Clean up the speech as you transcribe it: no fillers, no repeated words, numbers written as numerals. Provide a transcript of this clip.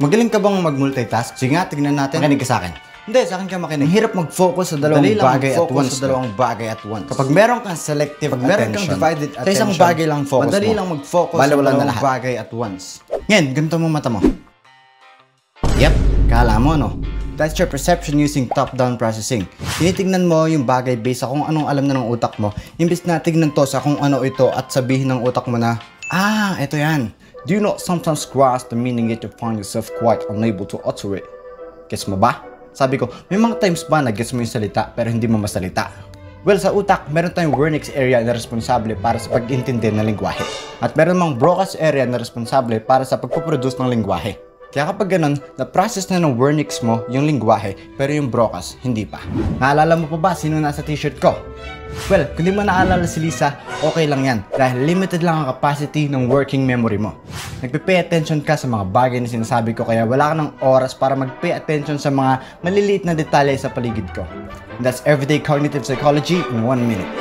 Magaling ka bang mag-multitask? Sige nga, tignan natin. Makinig ka sa akin. Hindi, sa akin ka makinig. Hirap mag-focus sa dalawang bagay at once. Kapag meron kang selective attention, sa isang bagay lang focus mo. Madali lang mag-focus sa dalawang bagay at once. Ngayon, ganito mo mata mo. Yep, kala mo no? That's your perception using top-down processing. Tinitignan mo yung bagay based sa kung anong alam na ng utak mo, imbis na tignan to sa kung ano ito at sabihin ng utak mo na, ito yan. Do you not sometimes grasp the meaning yet you find yourself quite unable to utter it? Gets mo ba? Sabi ko, may mga times ba na gets mo yung salita pero hindi mo masalita? Well, sa utak, meron tayong Wernicke's area na responsable para sa pag-intindi ng lingwahe. At meron mang Broca's area na responsable para sa pagpuproduce ng lingwahe. Kaya kapag ganun, na-process na ng Wernicke's mo yung lingwahe pero yung Broca's hindi pa. Naalala mo pa ba sino nasa t-shirt ko? Well, kung di mo naalala si Lisa, okay lang yan dahil limited lang ang capacity ng working memory mo. Nagpe-pay attention ka sa mga bagay na sinasabi ko kaya wala ka ng oras para mag-pay attention sa mga maliliit na detalye sa paligid ko. And that's everyday cognitive psychology in 1 minute.